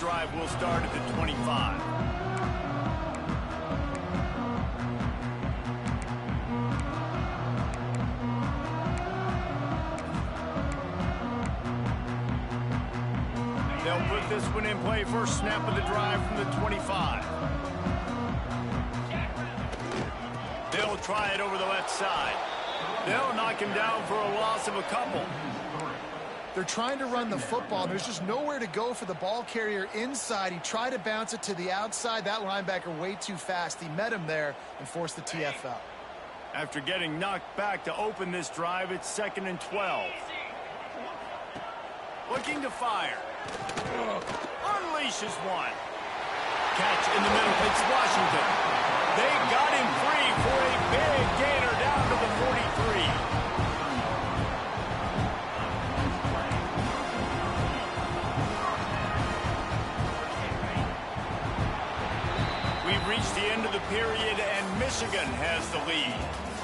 drive will start at the 25. They'll put this one in play. First snap of the drive from the 25. They'll try it over the left side. They'll knock him down for a loss of a couple. They're trying to run the football. There's just nowhere to go for the ball carrier inside. He tried to bounce it to the outside. That linebacker way too fast. He met him there and forced the TFL. After getting knocked back to open this drive, it's 2nd and 12. Looking to fire. Unleashes one. Catch in the middle, hits Washington. They got him free for a big gainer down to the 43. We've reached the end of the period, and Michigan has the lead.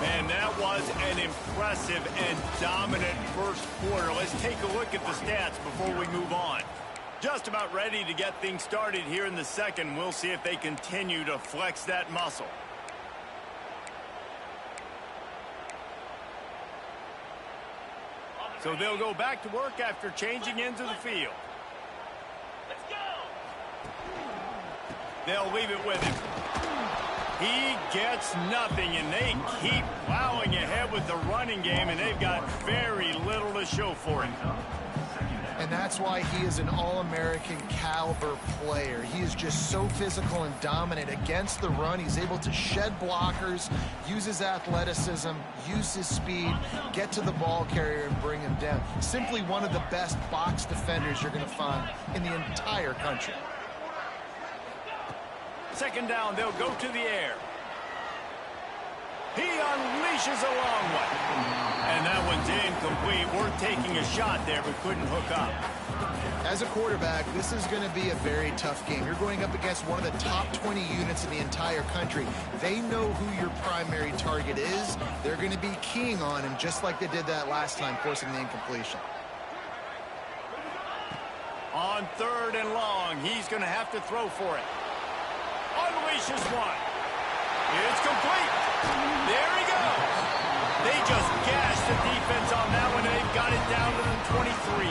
Man, that was an impressive and dominant first quarter. Let's take a look at the stats before we move on. Just about ready to get things started here in the second. We'll see if they continue to flex that muscle. So they'll go back to work after changing into the field. Let's go. They'll leave it with him. He gets nothing, and they keep plowing ahead with the running game, and they've got very little to show for it. And that's why he is an All-American caliber player. He is just so physical and dominant against the run. He's able to shed blockers, use his athleticism, use his speed, get to the ball carrier and bring him down. Simply one of the best box defenders you're going to find in the entire country. Second down, they'll go to the air. He unleashes a long one. And that one's incomplete. Worth taking a shot there, but couldn't hook up. As a quarterback, this is going to be a very tough game. You're going up against one of the top 20 units in the entire country. They know who your primary target is. They're going to be keying on him, just like they did that last time, forcing the incompletion. On 3rd and long, he's going to have to throw for it. Unleashes one. It's complete. There he goes. They just gashed the defense on that one, and they've got it down to the 23.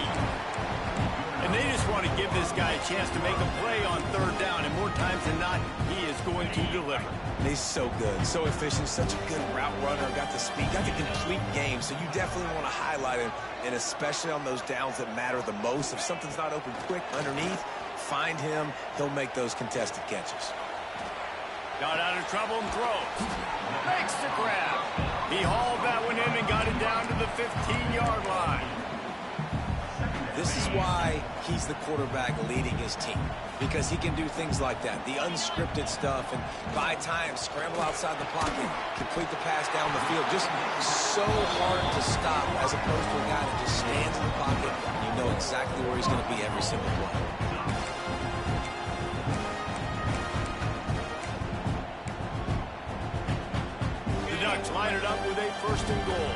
And they just want to give this guy a chance to make a play on 3rd down, and more times than not, he is going to deliver. He's so good, so efficient, such a good route runner, got the speed, got the complete game, so you definitely want to highlight him, and especially on those downs that matter the most. If something's not open quick underneath, find him, he'll make those contested catches. Got out of trouble and throws. Makes the grab. He hauled that one in and got it down to the 15-yard line. This is why he's the quarterback leading his team, because he can do things like that, the unscripted stuff, and buy time, scramble outside the pocket, complete the pass down the field. Just so hard to stop as opposed to a guy that just stands in the pocket. You know exactly where he's going to be every single play. Ducks line it up with a 1st and goal.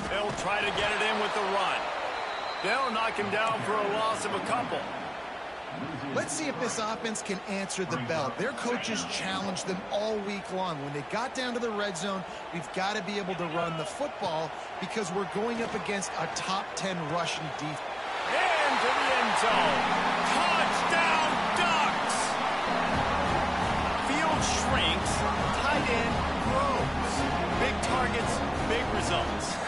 They'll try to get it in with the run. They'll knock him down for a loss of a couple. Let's see if this offense can answer the bell. Their coaches challenged them all week long. When they got down to the red zone, we've got to be able to run the football because we're going up against a top 10 rushing defense. Into the end zone. Touchdown, Ducks! Field shrinks, tight end grows. Big targets, big results.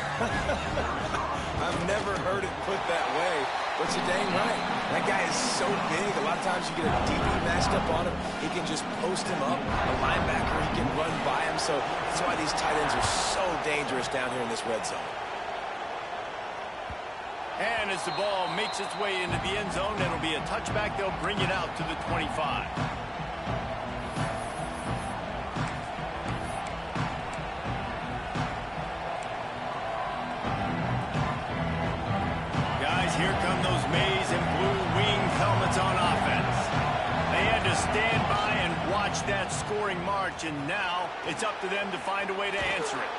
I've never heard it put that way, but you're dang right. That guy is so big. A lot of times you get a DB matched up on him. He can just post him up. A linebacker, he can run by him. So that's why these tight ends are so dangerous down here in this red zone. And as the ball makes its way into the end zone, it'll be a touchback. They'll bring it out to the 25. Guys, here come those maize and blue winged helmets on offense. They had to stand by and watched that scoring march, and now it's up to them to find a way to answer it.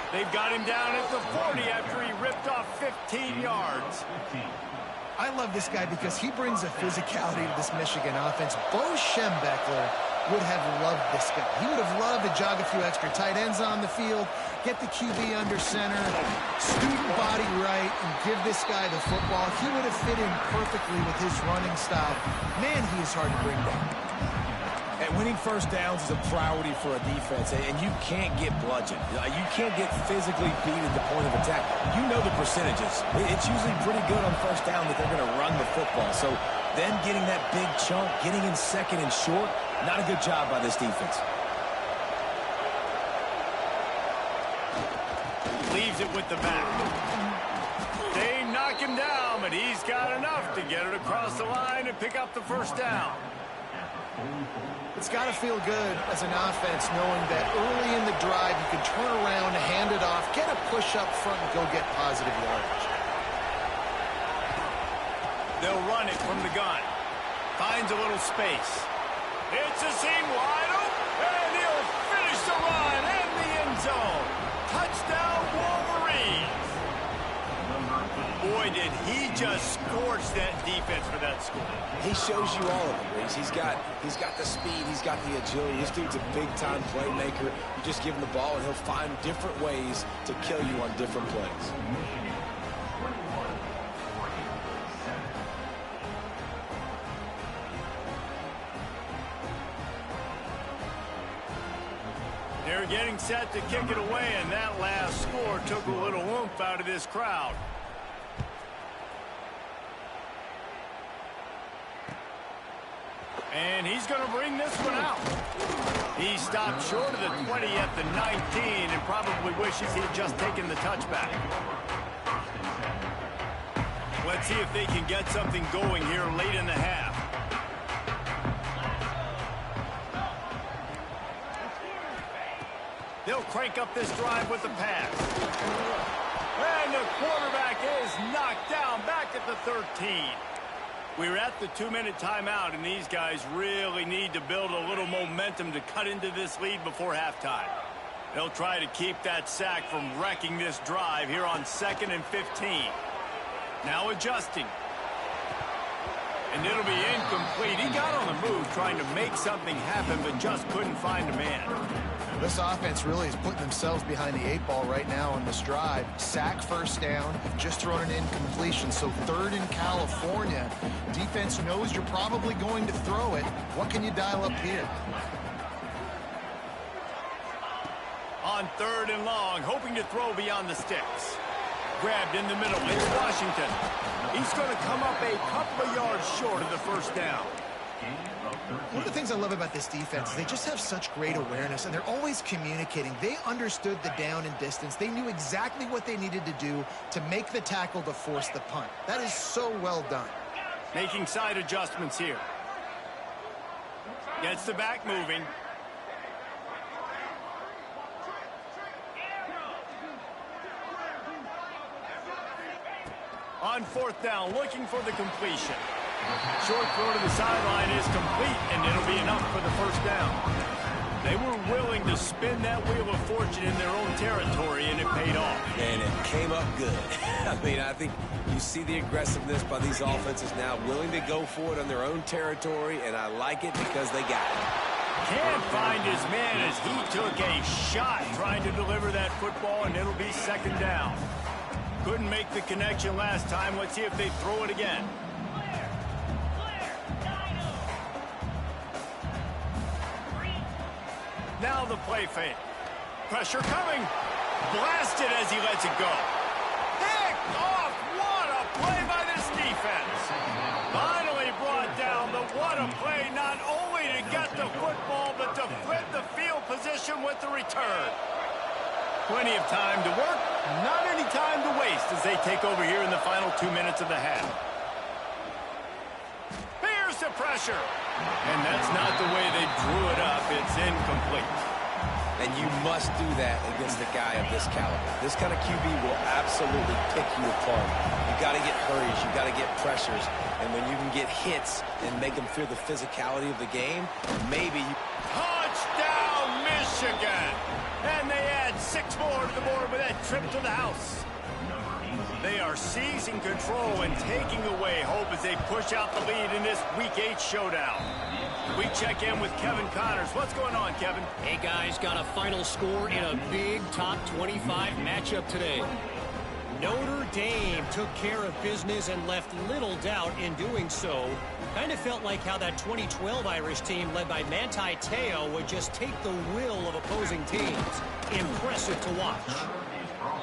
They've got him down at the 40 after he ripped off 15 yards. I love this guy because he brings a physicality to this Michigan offense. Bo Schembechler would have loved this guy. He would have loved to jog a few extra tight ends on the field, get the QB under center, student body right, and give this guy the football. He would have fit in perfectly with his running style. Man, he is hard to bring down. And winning first downs is a priority for a defense, and you can't get bludgeoned. You can't get physically beat at the point of attack. You know the percentages. It's usually pretty good on first down that they're going to run the football. So then getting that big chunk, getting in second and short, not a good job by this defense. Leaves it with the back. They knock him down, but he's got enough to get it across the line and pick up the first down. It's got to feel good as an offense knowing that early in the drive you can turn around, hand it off, get a push up front, and go get positive yardage. They'll run it from the gun. Finds a little space. It's a seam wide open, and he'll finish the run in the end zone. Touchdown, Wolverines. Boy, did he just scorch that defense for that score. He shows you all of it, Reese. He's got the speed, he's got the agility. This dude's a big-time playmaker. You just give him the ball, and he'll find different ways to kill you on different plays. They're getting set to kick it away, and that last score took a little oomph out of this crowd. And he's going to bring this one out. He stopped short of the 20 at the 19 and probably wishes he had just taken the touchback. Let's see if they can get something going here late in the half. They'll crank up this drive with the pass. And the quarterback is knocked down back at the 13. We're at the 2-minute timeout, and these guys really need to build a little momentum to cut into this lead before halftime. They'll try to keep that sack from wrecking this drive here on 2nd and 15. Now adjusting. And it'll be incomplete. He got on the move trying to make something happen, but just couldn't find a man. This offense really is putting themselves behind the 8 ball right now on this drive. Sack first down, just thrown an incompletion. So 3rd in California. Defense knows you're probably going to throw it. What can you dial up here? On 3rd and long, hoping to throw beyond the sticks. Grabbed in the middle. It's Washington. He's going to come up a couple of yards short of the first down. One of the things I love about this defense is they just have such great awareness, and they're always communicating. They understood the down and distance. They knew exactly what they needed to do to make the tackle to force the punt. That is so well done. Making side adjustments here. Gets the back moving. On 4th down, looking for the completion. Short throw to the sideline is complete, and it'll be enough for the first down. They were willing to spin that wheel of fortune in their own territory, and it paid off. And it came up good. I mean, I think you see the aggressiveness by these offenses now, willing to go for it on their own territory, and I like it because they got it. Can't find his man as he took a shot trying to deliver that football, and it'll be 2nd down. Couldn't make the connection last time. Let's see if they throw it again. Now the play fake. Pressure coming. Blasted as he lets it go. Picked off. What a play by this defense. Finally brought down, but what a play not only to get the football, but to flip the field position with the return. Plenty of time to work, not any time to waste as they take over here in the final 2 minutes of the half. Here's the pressure. And that's not the way they drew it up. It's incomplete. and you must do that against a guy of this caliber. This kind of QB will absolutely pick you apart. You got to get hurries, you got to get pressures, and when you can get hits and make them feel the physicality of the game, maybe you... Touchdown, Michigan! And they add 6 more to the board with that trip to the house. They are seizing control and taking away hope as they push out the lead in this Week 8 showdown. We check in with Kevin Connors. What's going on, Kevin? Hey, guys, got a final score in a big top 25 matchup today. Notre Dame took care of business and left little doubt in doing so. Kind of felt like how that 2012 Irish team led by Manti Te'o would just take the will of opposing teams. Impressive to watch.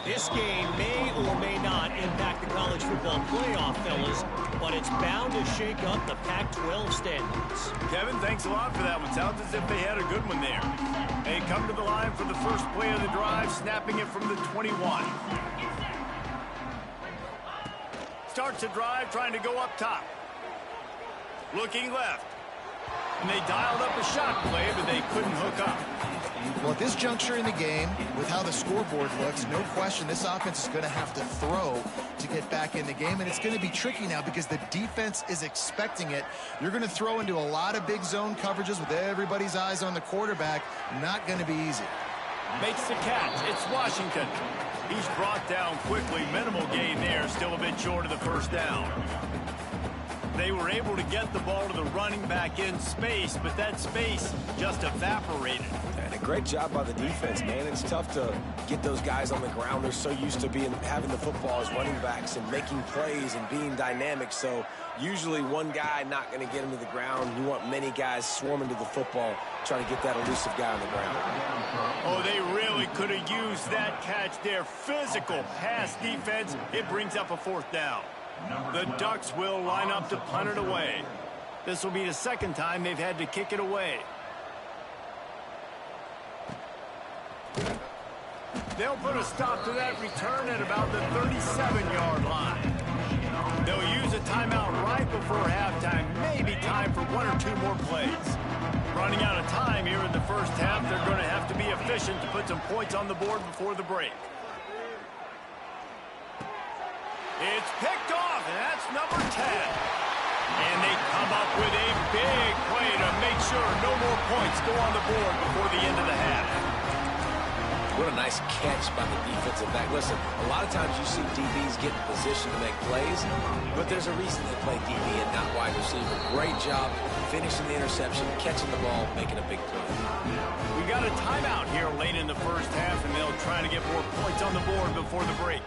This game may or may not impact the college football playoff, fellas, but it's bound to shake up the Pac-12 standings. Kevin, thanks a lot for that one. Sounds as if they had a good one there. They come to the line for the first play of the drive, snapping it from the 21. Starts the drive, trying to go up top. Looking left. And they dialed up a shot play, but they couldn't hook up. Well, at this juncture in the game, with how the scoreboard looks, no question this offense is going to have to throw to get back in the game, and it's going to be tricky now because the defense is expecting it. You're going to throw into a lot of big zone coverages with everybody's eyes on the quarterback. Not going to be easy. Makes the catch. It's Washington. He's brought down quickly. Minimal gain there. Still a bit short of the first down. They were able to get the ball to the running back in space, but that space just evaporated. And a great job by the defense, man. It's tough to get those guys on the ground. They're so used to having the football as running backs and making plays and being dynamic. So usually one guy not going to get him to the ground. You want many guys swarming to the football, trying to get that elusive guy on the ground. Oh, they really could have used that catch there. Physical pass defense. It brings up a 4th down. The Ducks will line up to punt it away. This will be the second time they've had to kick it away. They'll put a stop to that return at about the 37-yard line. They'll use a timeout right before halftime. Maybe time for 1 or 2 more plays. Running out of time here in the first half, they're going to have to be efficient to put some points on the board before the break. It's picked off, and that's number 10. And they come up with a big play to make sure no more points go on the board before the end of the half. What a nice catch by the defensive back. Listen, a lot of times you see DBs get in position to make plays, but there's a reason they play DB and not wide receiver. Great job finishing the interception, catching the ball, making a big play. We got a timeout here late in the first half, and they'll try to get more points on the board before the break.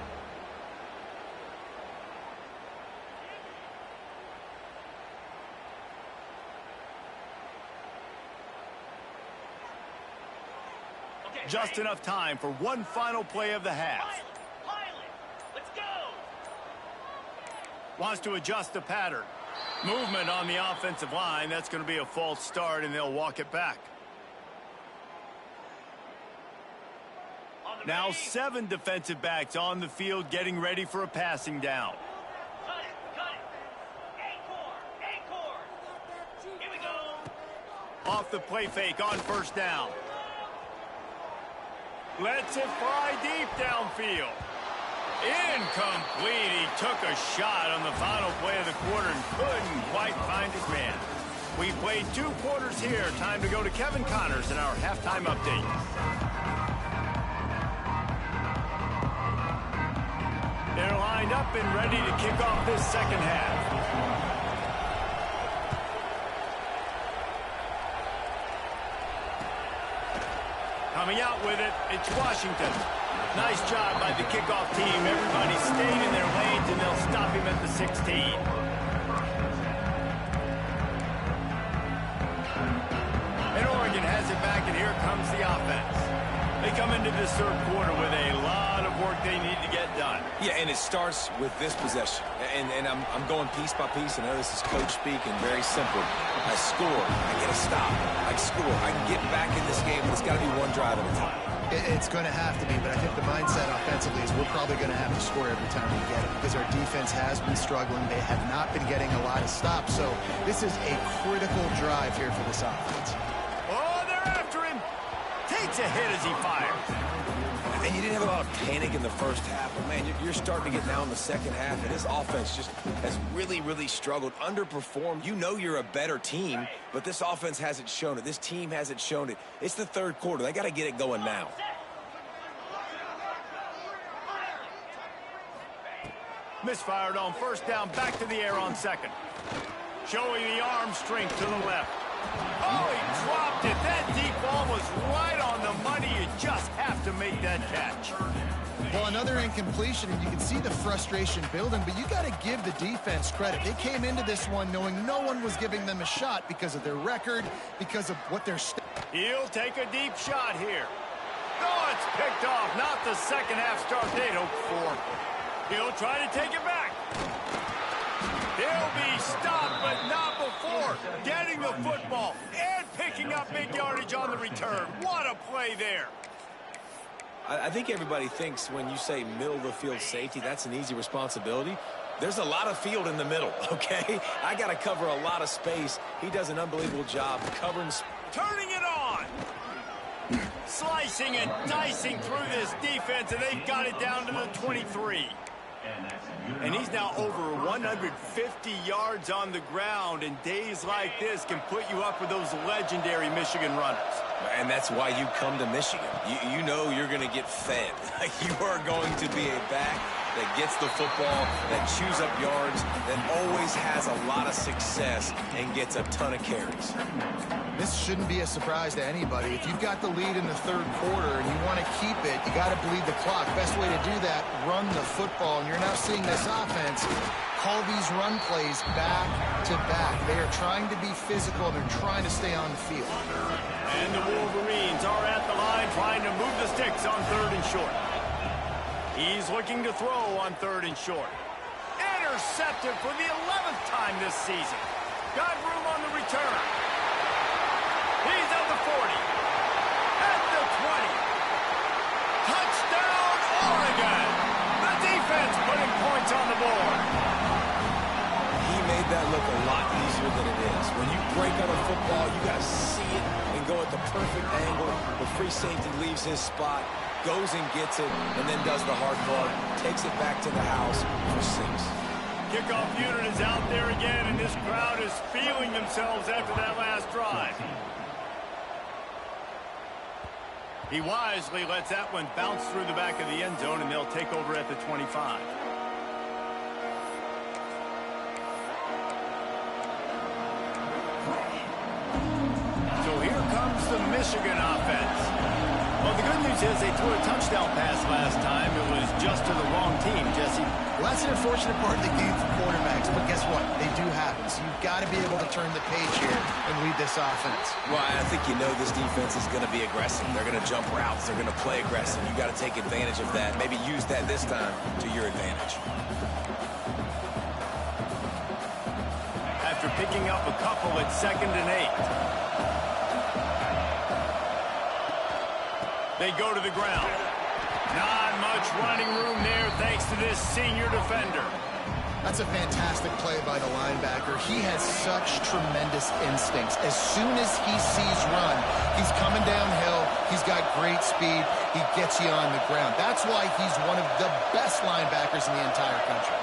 Just enough time for one final play of the half. Let's go! Wants to adjust the pattern. Movement on the offensive line. That's going to be a false start, and they'll walk it back. Now 7 defensive backs on the field getting ready for a passing down. Cut it. Encore. Here we go. Off the play fake on first down. Lets it fly deep downfield. Incomplete. He took a shot on the final play of the quarter and couldn't quite find his man. We played 2 quarters here. Time to go to Kevin Connors in our halftime update. They're lined up and ready to kick off this second half. Coming out with it, it's Washington. Nice job by the kickoff team. Everybody stayed in their lanes, and they'll stop him at the 16. And Oregon has it back, and here comes the offense. They come into this third quarter with a lot of work they need to get done. Yeah, and it starts with this possession. And I'm going piece by piece. I know this is coach speak and very simple. I score. I get a stop. I score. I can get back in this game, but it's got to be one drive at a time. It's going to have to be, but I think the mindset offensively is we're probably going to have to score every time we get it because our defense has been struggling. They have not been getting a lot of stops, so this is a critical drive here for this offense. Oh, they're after him. Takes takes a hit as he fires. And you didn't have a lot of panic in the first half, but man, you're starting to get now in the second half, and this offense just has really, really struggled, underperformed. You know you're a better team, but this offense hasn't shown it. This team hasn't shown it. It's the third quarter. They got to get it going now. Misfired on first down, back to the air on second. Showing the arm strength to the left. Oh, he dropped it. That deep ball was right on the money. You just have to make that catch. Well, another incompletion, and you can see the frustration building, but you got to give the defense credit. They came into this one knowing no one was giving them a shot because of their record, because of what they're... He'll take a deep shot here. Oh, it's picked off. Not the second half start they'd hoped for. He'll try to take it back. He'll be stopped, but not before getting the football and picking up big yardage on the return. What a play there. I think everybody thinks when you say middle of the field safety, that's an easy responsibility. There's a lot of field in the middle, okay? I got to cover a lot of space. He does an unbelievable job covering. Turning it on. Slicing and dicing through this defense, and they've got it down to the 23. And he's now over 150 yards on the ground, and days like this can put you up with those legendary Michigan runners. And that's why you come to Michigan. You know you're going to get fed. You are going to be a back that gets the football, that chews up yards, that always has a lot of success and gets a ton of carries. This shouldn't be a surprise to anybody. If you've got the lead in the third quarter and you want to keep it, you got to bleed the clock. Best way to do that, run the football. And you're now seeing this offense call these run plays back to back. They are trying to be physical. They're trying to stay on the field. And the Wolverines are at the line trying to move the sticks on third and short. He's looking to throw on third and short. Intercepted for the 11th time this season. Got room on the return. He's at the 40. At the 20. Touchdown, Oregon. The defense putting points on the board. He made that look a lot easier than it is. When you break on a football, you got to see it and go at the perfect angle. The free safety leaves his spot, goes and gets it, and then does the hard part, takes it back to the house for 6. Kickoff unit is out there again, and this crowd is feeling themselves after that last drive. He wisely lets that one bounce through the back of the end zone, and they'll take over at the 25. So here comes the Michigan offense. Well, the good news is they threw a touchdown pass last time. It was just to the wrong team, Jesse. Well, that's an unfortunate part of the game for quarterbacks, but guess what? They do happen. So you've got to be able to turn the page here and lead this offense. Well, I think you know this defense is going to be aggressive. They're going to jump routes. They're going to play aggressive. You got to take advantage of that. Maybe use that this time to your advantage. After picking up a couple at 2nd and 8. They go to the ground. Not much running room there thanks to this senior defender. That's a fantastic play by the linebacker. He has such tremendous instincts. As soon as he sees run, he's coming downhill. He's got great speed. He gets you on the ground. That's why he's one of the best linebackers in the entire country.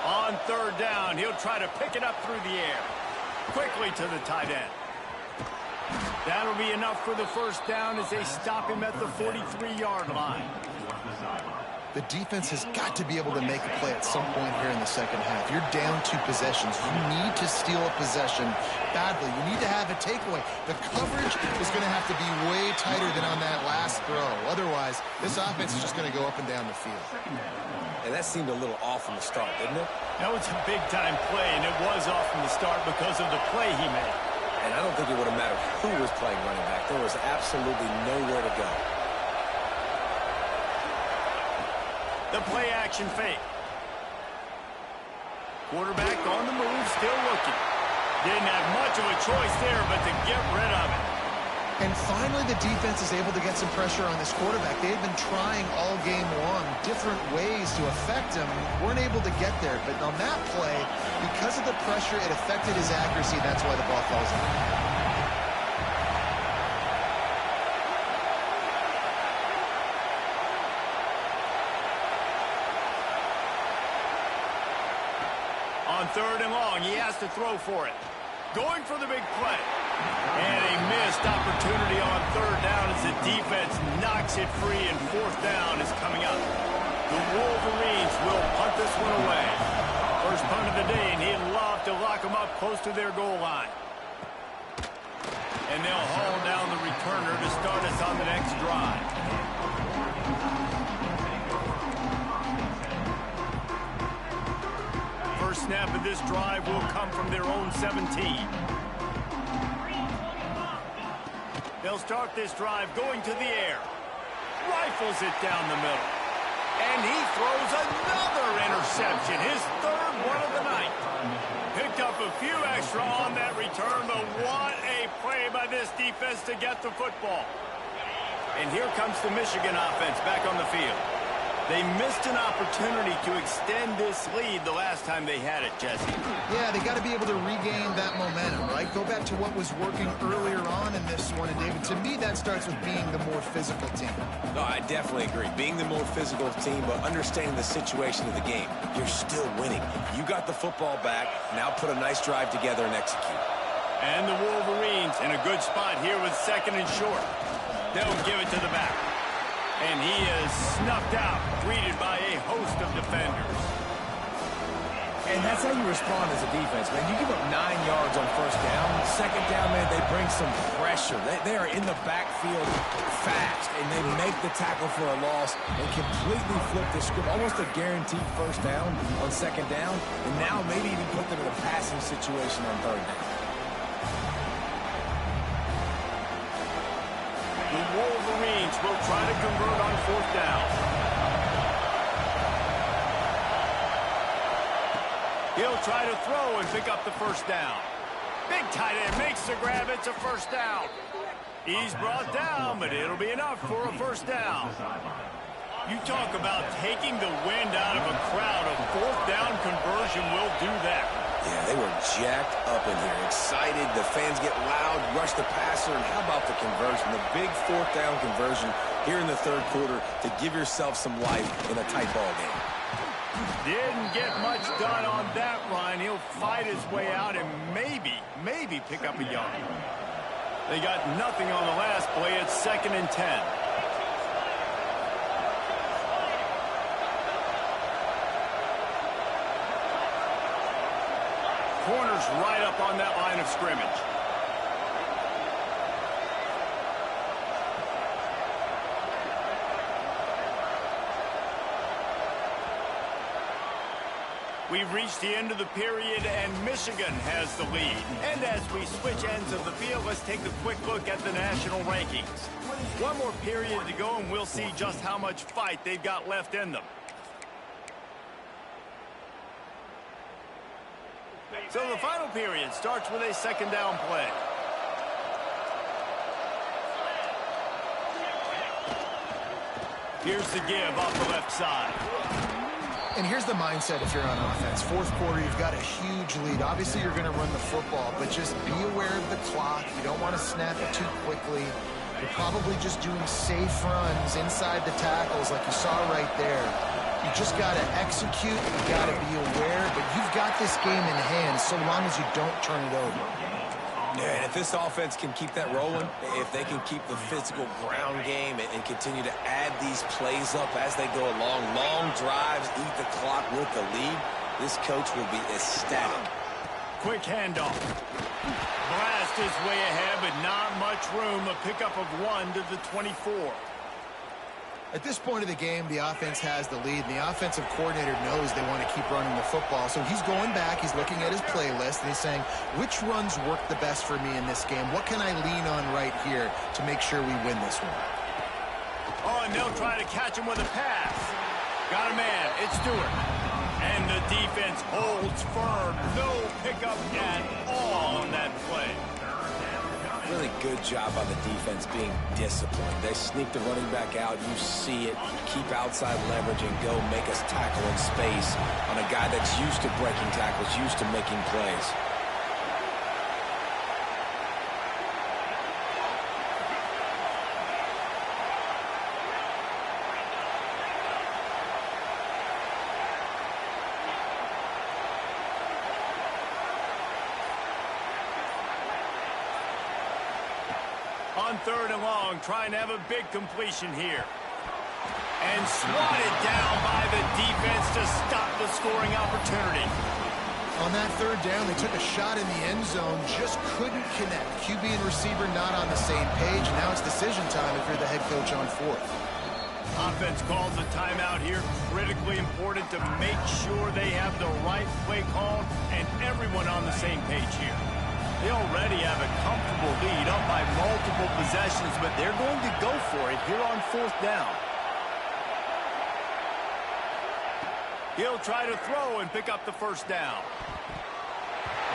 On third down, he'll try to pick it up through the air. Quickly to the tight end. That'll be enough for the first down as they stop him at the 43-yard line. The defense has got to be able to make a play at some point here in the second half. You're down 2 possessions. You need to steal a possession badly. You need to have a takeaway. The coverage is going to have to be way tighter than on that last throw. Otherwise, this offense is just going to go up and down the field. And that seemed a little off from the start, didn't it? That was a big-time play, and it was off from the start because of the play he made. And I don't think it would have mattered who was playing running back. There was absolutely nowhere to go. The play-action fake. Quarterback on the move, still looking. Didn't have much of a choice there, but to get rid of it. And finally, the defense is able to get some pressure on this quarterback. They had been trying all game long different ways to affect him. Weren't able to get there. But on that play, because of the pressure, it affected his accuracy. That's why the ball falls in. third and long. He has to throw for it. Going for the big play. And a missed opportunity on third down as the defense knocks it free, and fourth down is coming up. The Wolverines will punt this one away. First punt of the day, and he'd love to lock them up close to their goal line. And they'll haul down the returner to start us on the next drive. First snap of this drive will come from their own 17. They'll start this drive going to the air. Rifles it down the middle. And he throws another interception, his third one of the night. Picked up a few extra on that return, but what a play by this defense to get the football. And here comes the Michigan offense back on the field. They missed an opportunity to extend this lead the last time they had it, Jesse. Yeah, they got to be able to regain that momentum, right? Go back to what was working earlier on in this one. And, David, to me, that starts with being the more physical team. No, I definitely agree. Being the more physical team, but understanding the situation of the game. You're still winning. You got the football back. Now put a nice drive together and execute. And the Wolverines in a good spot here with second and short. They'll give it to the back. And he is snuffed out, greeted by a host of defenders. And that's how you respond as a defense, man. You give up 9 yards on first down. Second down, man, they bring some pressure. They are in the backfield fast, and they make the tackle for a loss and completely flip the script. Almost a guaranteed first down on second down, and now maybe even put them in a passing situation on third down. The Wolverines will try to convert on fourth down. He'll try to throw and pick up the first down. Big tight end makes the grab. It's a first down. He's brought down, but it'll be enough for a first down. You talk about taking the wind out of a crowd. A fourth down conversion will do that. Yeah, they were jacked up in here, excited. The fans get loud, rush the passer, and how about the conversion? The big fourth down conversion here in the third quarter to give yourself some life in a tight ball game. Didn't get much done on that run. He'll fight his way out and maybe pick up a yard. They got nothing on the last play. It's 2nd and 10. Corner's right up on that line of scrimmage. We've reached the end of the period, and Michigan has the lead. And as we switch ends of the field, let's take a quick look at the national rankings. One more period to go, and we'll see just how much fight they've got left in them. So the final period starts with a second down play. Here's the give off the left side. And here's the mindset if you're on offense. Fourth quarter, you've got a huge lead. Obviously, you're going to run the football, but just be aware of the clock. You don't want to snap it too quickly. You're probably just doing safe runs inside the tackles like you saw right there. You just got to execute. You got to be aware, but you've got this game in hand so long as you don't turn it over. Yeah, and if this offense can keep that rolling, if they can keep the physical ground game and continue to add these plays up as they go along, long drives, eat the clock with the lead, this coach will be ecstatic. Quick handoff. Blast his way ahead, but not much room. A pickup of 1 to the 24. At this point of the game, the offense has the lead, and the offensive coordinator knows they want to keep running the football. So he's going back, he's looking at his playlist, and he's saying, which runs work the best for me in this game? What can I lean on right here to make sure we win this one? Oh, and they'll try to catch him with a pass. Got a man, it's Stewart. And the defense holds firm. No pickup at all on that play. Really good job by the defense being disciplined. They sneak the running back out. You see it. Keep outside leverage and go make us tackle in space on a guy that's used to breaking tackles, used to making plays. On 3rd and long, trying to have a big completion here. And swatted down by the defense to stop the scoring opportunity. On that 3rd down, they took a shot in the end zone, just couldn't connect. QB and receiver not on the same page. Now it's decision time if you're the head coach on 4th. Offense calls a timeout here. Critically important to make sure they have the right play called and everyone on the same page here. They already have a comfortable lead up by multiple possessions, but they're going to go for it here on 4th down. He'll try to throw and pick up the 1st down.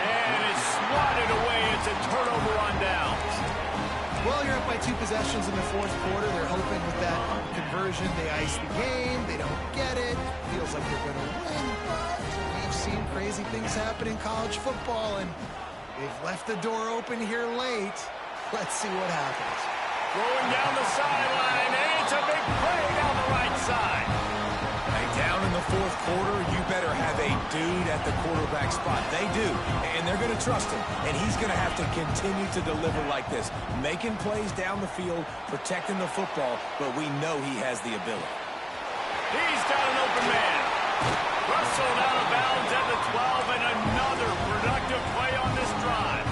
And it's swatted away. It's a turnover on downs. Well, you're up by 2 possessions in the 4th quarter. They're hoping with that conversion they ice the game. They don't get it. Feels like they're going to win, but we've seen crazy things happen in college football, and they've left the door open here late. Let's see what happens. Going down the sideline, and it's a big play down the right side. Down in the 4th quarter, you better have a dude at the quarterback spot. They do, and they're going to trust him. And he's going to have to continue to deliver like this, making plays down the field, protecting the football, but we know he has the ability. He's got an open man. Wrestled out of bounds at the 12, and another productive play on this drive.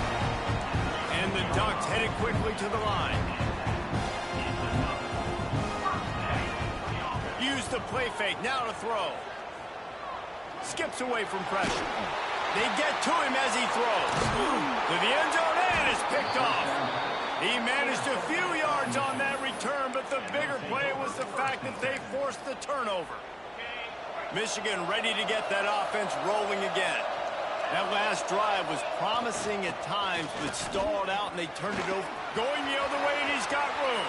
And the Ducks headed quickly to the line. Use the play fake, now to throw. Skips away from pressure. They get to him as he throws. To the end zone, and it's picked off. He managed a few yards on that return, but the bigger play was the fact that they forced the turnover. Michigan ready to get that offense rolling again. That last drive was promising at times, but stalled out, and they turned it over. Going the other way, and he's got room.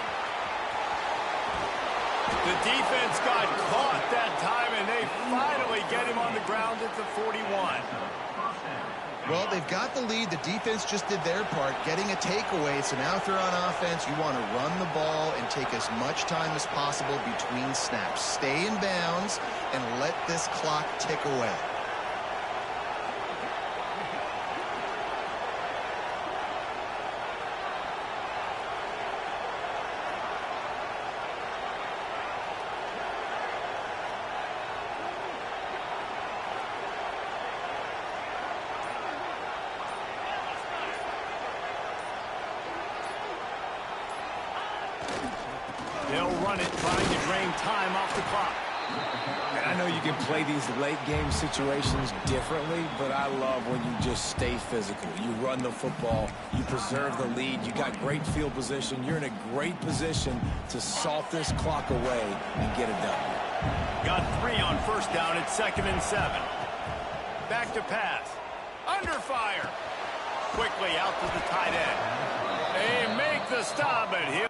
The defense got caught that time, and they finally get him on the ground at the 41. Well, they've got the lead. The defense just did their part, getting a takeaway. So now if they're on offense, you want to run the ball and take as much time as possible between snaps. Stay in bounds and let this clock tick away. They'll run it, trying to drain time off the clock. And I know you can play these late game situations differently, but I love when you just stay physical. You run the football, you preserve the lead, you got great field position, you're in a great position to salt this clock away and get it done. Got 3 on 1st down at 2nd and 7. Back to pass. Under fire. Quickly out to the tight end. They make the stop, but he'll